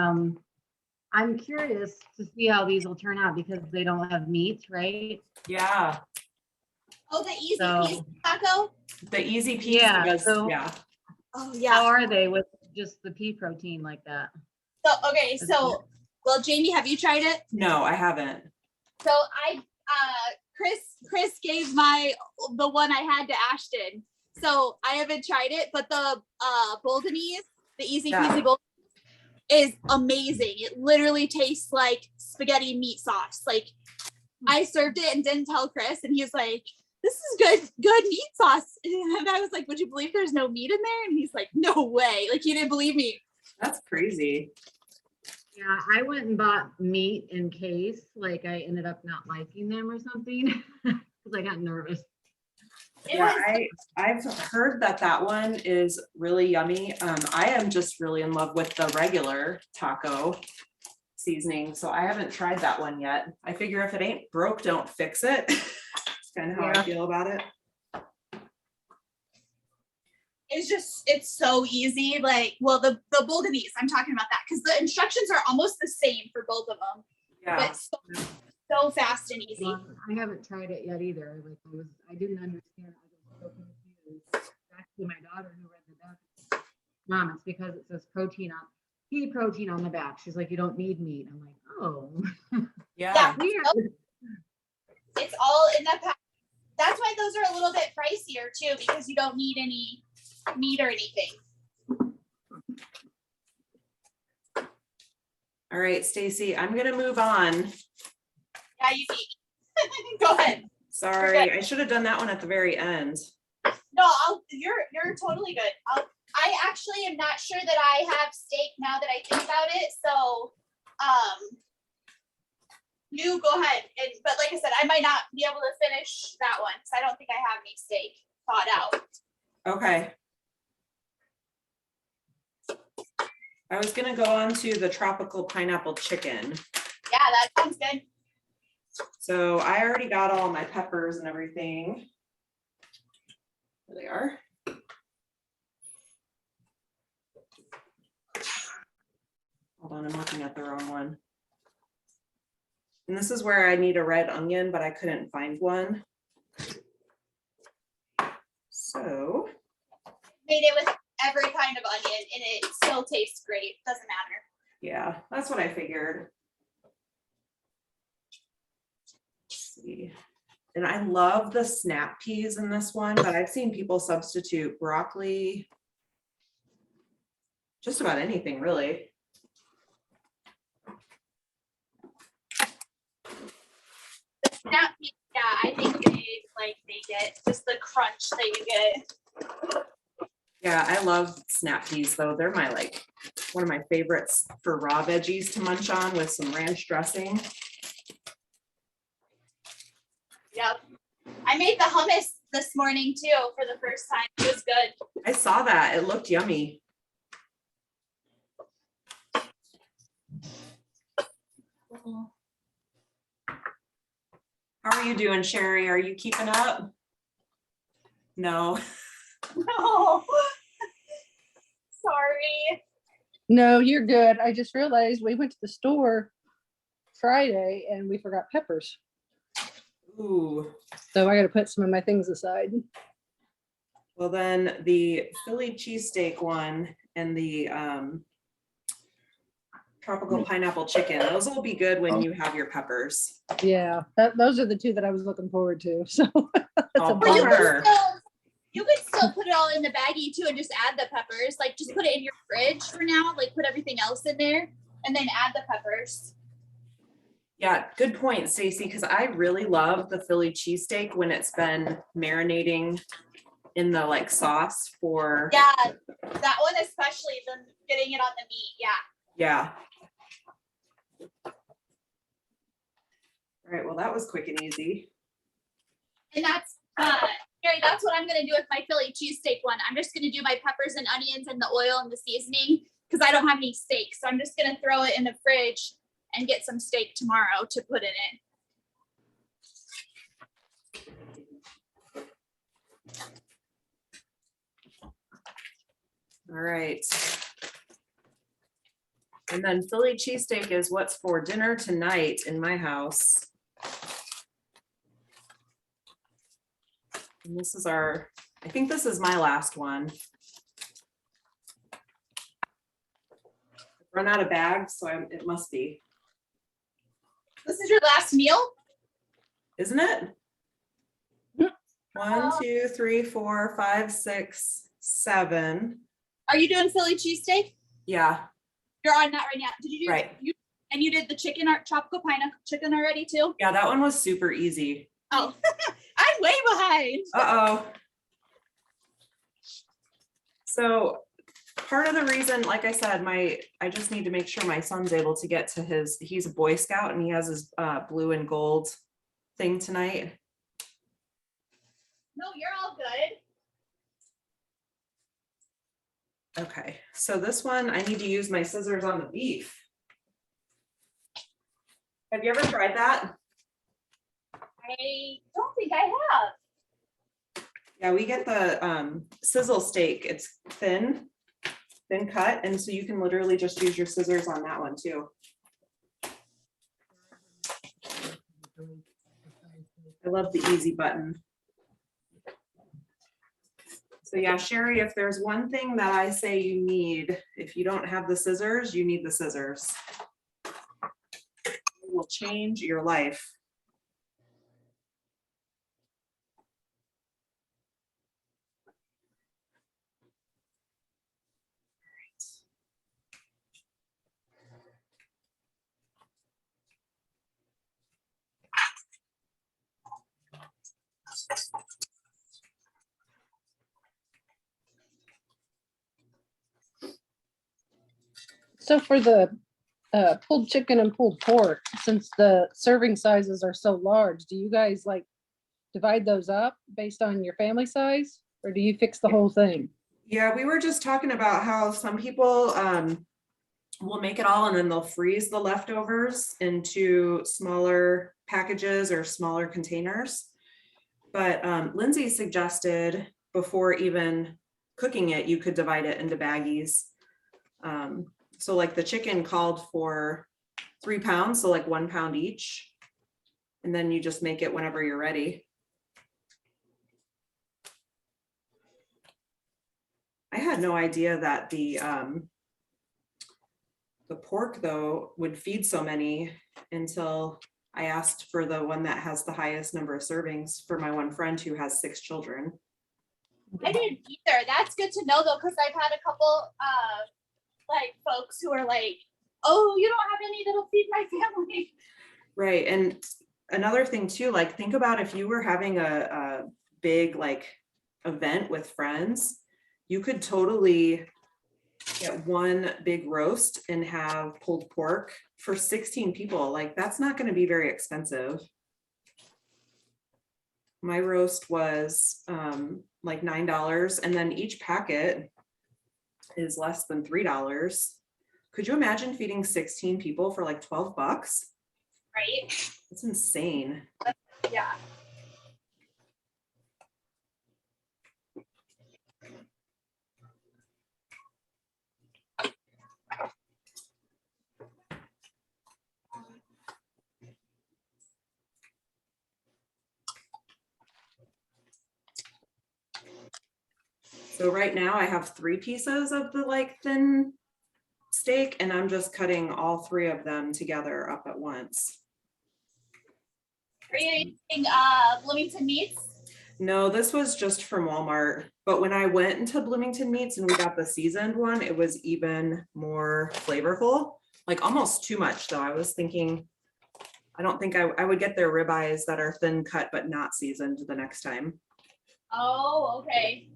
I'm curious to see how these will turn out because they don't have meat, right? Yeah. Oh, the easy So- piece taco. The easy piece. Yeah, because- so- yeah. Oh How yeah. are they with just the pea protein like that? So okay, so well, Jamie, have you tried it? No, I haven't. So Chris gave the one I had to Ashton. So I haven't tried it, but the Bolognese, the easy Yeah. peasy Bolognese is amazing. It literally tastes like spaghetti meat sauce. Like I served it and didn't tell Chris and he was like, this is good meat sauce. And I was like, would you believe there's no meat in there? And he's like, no way. Like he didn't believe me. That's crazy. Yeah, I went and bought meat in case, like I ended up not liking them or something, because I got nervous. It Yeah, was, I've heard that that one is really yummy. I am just really in love with the regular taco seasoning, so I haven't tried that one yet. I figure if it ain't broke, don't fix it. It's kind of how I Yeah. feel about it. it's so easy. Like, well, the Bulgonese, I'm talking about that because the instructions are almost the same for both of them, Yeah, but so fast and easy. I haven't tried it yet either. Like I didn't understand. I was so confused. Actually, my daughter who read the back, Mom, it's because it says pea protein on the back. She's like, you don't need meat. I'm like, oh. yeah, Weird. It's all in the pack. That's why those are a little bit pricier too, because you don't need any meat or anything. all right, Stacy, I'm gonna move on. Yeah, you eat. Go ahead. Sorry, I should have done that one at the very end. No, you're totally good. I actually am not sure that I have steak now that I think about it. So, you go ahead. But like I said, I might not be able to finish that one because I don't think I have any steak thought out. Okay. I was gonna go on to the tropical pineapple chicken. Yeah, that sounds good. So I already got all my peppers and everything. There they are. Hold on, I'm looking at the wrong one. And this is where I need a red onion, but I couldn't find one. So, Made it with every kind of onion and it still tastes great. Doesn't matter. yeah, that's what I figured. Let's see. And I love the snap peas in this one, but I've seen people substitute broccoli. Just about anything, really. Snap peas, yeah, I think they get just the crunch that you get. Yeah, I love snap peas though. They're my one of my favorites for raw veggies to munch on with some ranch dressing. Yep. I made the hummus this morning too for the first time. It was good. I saw that. It looked yummy. How are you doing, Sherry? Are you keeping up? No. No. Sorry. No, you're good. I just realized we went to the store Friday and we forgot peppers. Ooh. So I gotta put some of my things aside. Well, then the Philly cheesesteak one and the tropical pineapple chicken, those will be good when you have your peppers. Yeah, those are the two that I was looking forward to. So that's Oh, a But you bummer. could still put it all in the baggie too and just add the peppers. Like just put it in your fridge for now. Like put everything else in there and then add the peppers. Yeah, good point, Stacy, because I really love the Philly cheesesteak when it's been marinating in the sauce for, Yeah, that one especially, the getting it on the meat. Yeah. yeah. All right, well, that was quick and easy. And that's Gary, that's what I'm gonna do with my Philly cheesesteak one. I'm just gonna do my peppers and onions and the oil and the seasoning because I don't have any steak. So I'm just gonna throw it in the fridge and get some steak tomorrow to put in it. All right. And then Philly cheesesteak is what's for dinner tonight in my house. And this is I think this is my last one. I've run out of bags, so it must be, This is your last meal? isn't it? Yep. 1, 2, 3, 4, 5, 6, 7. Are you doing Philly cheesesteak? Yeah, You're on that right now. Did you do right. and you did the chicken or tropical pineapple chicken already too? Yeah, that one was super easy. Oh, I'm way behind. Uh-oh. So part of the reason, like I said, I just need to make sure my son's able to get to he's a Boy Scout and he has his blue and gold thing tonight. No, you're all good. Okay, so this one, I need to use my scissors on the beef. Have you ever tried that? I don't think I have. Yeah, we get the sizzle steak. It's thin cut, and so you can literally just use your scissors on that one too. I love the easy button. So yeah, Sherry, if there's one thing that I say you need, if you don't have the scissors, you need the scissors. It will change your life. So for the pulled chicken and pulled pork, since the serving sizes are so large, do you guys like divide those up based on your family size? Or do you fix the whole thing? Yeah, we were just talking about how some people will make it all and then they'll freeze the leftovers into smaller packages or smaller containers. But Lindsay suggested before even cooking it, you could divide it into baggies. So like the chicken called for 3 pounds, so like 1 pound each. And then you just make it whenever you're ready. I had no idea that the pork though would feed so many until I asked for the one that has the highest number of servings for my one friend who has 6 children. I didn't either. That's good to know though, because I've had a couple like folks who are like, oh, you don't have any that'll feed my family. Right. And another thing too, like think about if you were having a big like event with friends, you could totally get one big roast and have pulled pork for 16 people. Like that's not going to be very expensive. My roast was like $9, and then each packet is less than $3. Could you imagine feeding 16 people for like 12 bucks? Right? That's insane. Yeah. So right now I have 3 pieces of the like thin steak, and I'm just cutting all 3 of them together up at once. Are you using Bloomington Meats? No, this was just from Walmart, but when I went into Bloomington Meats and we got the seasoned one, it was even more flavorful, like almost too much though. I was thinking, I don't think I would get their ribeyes that are thin cut but not seasoned the next time. Oh, okay.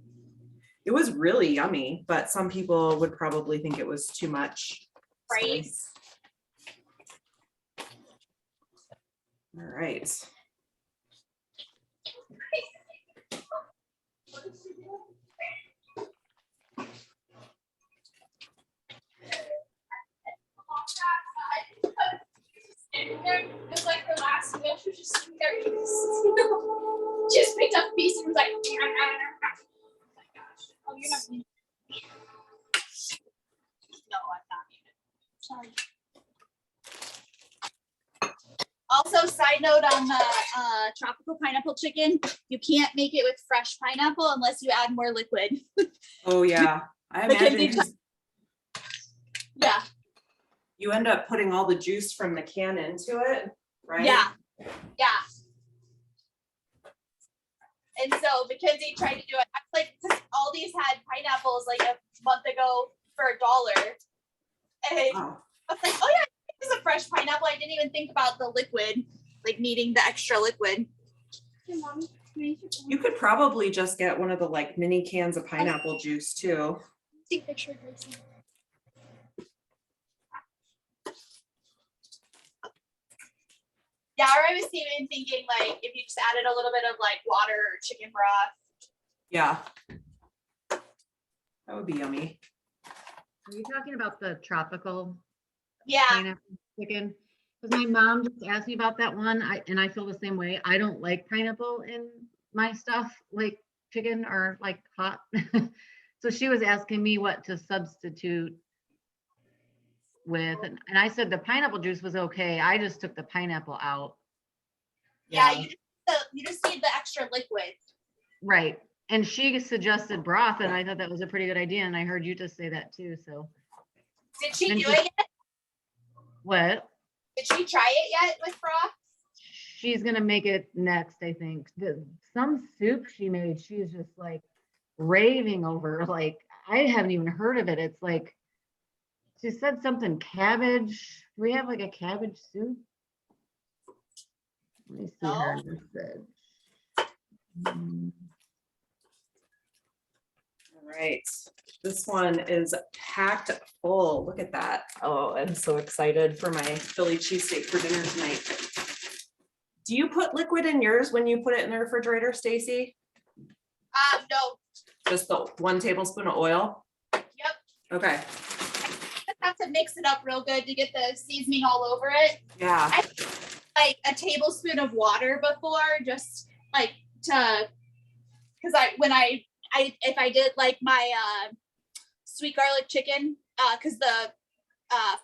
It was really yummy, but some people would probably think it was too much. Right. spice. All right. It was like her last meal. She was just sitting there. Just picked up a piece and was like, oh my gosh. Oh, you're not muted. No, I'm not muted. Sorry. Also, side note on the tropical pineapple chicken, you can't make it with fresh pineapple unless you add more liquid. Oh yeah, I Mackenzie imagine 'cause Yeah, you end up putting all the juice from the can into it, right? yeah, yeah. And so Mackenzie tried to do it. I was like, because Aldi's had pineapples like a month ago for $1. And Oh, I was like, oh yeah, this is a fresh pineapple. I didn't even think about the liquid, like needing the extra liquid. Hey, Mom, can I use your phone? you could probably just get one of the like mini cans of pineapple juice too. Take picture, Gracie. Yeah, or I was even thinking like if you just added a little bit of like water or chicken broth. Yeah. That would be yummy. Are you talking about the tropical Yeah, pineapple chicken? Because my mom just asked me about that one, and I feel the same way. I don't like pineapple in my stuff, like chicken or like hot. So she was asking me what to substitute with, and I said the pineapple juice was okay. I just took the pineapple out. yeah, you just need the extra liquid. Right. And she suggested broth, and I thought that was a pretty good idea. And I heard you just say that too. So Did she And do just- it yet? what? Did she try it yet with broth? She's gonna make it next, I think. Some soup she made, she's just like raving over. Like, I haven't even heard of it. It's like she said something cabbage. Do we have like a cabbage soup? Let me see her No. message. All right. This one is packed full. Look at that. Oh, I'm so excited for my Philly cheesesteak for dinner tonight. Do you put liquid in yours when you put it in the refrigerator, Stacy? No. Just the 1 tablespoon of oil? Yep. Okay, Just have to mix it up real good to get the seasoning all over it. yeah, Like a tablespoon of water before, just like to, because if I did like my sweet garlic chicken, because the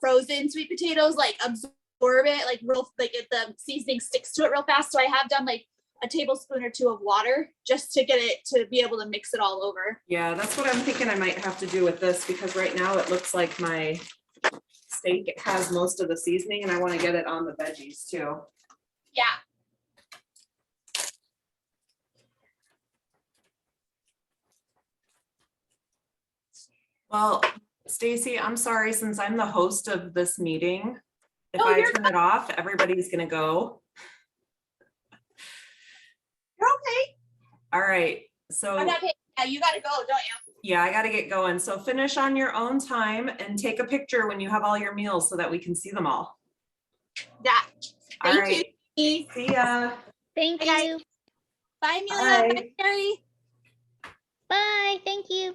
frozen sweet potatoes like absorb it like real, like the seasoning sticks to it real fast. So I have done like a tablespoon or 2 of water just to get it to be able to mix it all over. yeah, that's what I'm thinking I might have to do with this, because right now it looks like my steak has most of the seasoning and I want to get it on the veggies too. Yeah. Well, Stacy, I'm sorry, since I'm the host of this meeting, if Oh, I you're turn it off, everybody's gonna go. You're okay. All right, so. I'm not paying. Yeah, you gotta go, don't you? Yeah, I gotta get going. So finish on your own time and take a picture when you have all your meals so that we can see them all. Yeah. All Thank right, you. see ya. Thank Bye, guys. you. Bye, Amelia. Bye. Bye, Carrie. Bye. Thank you.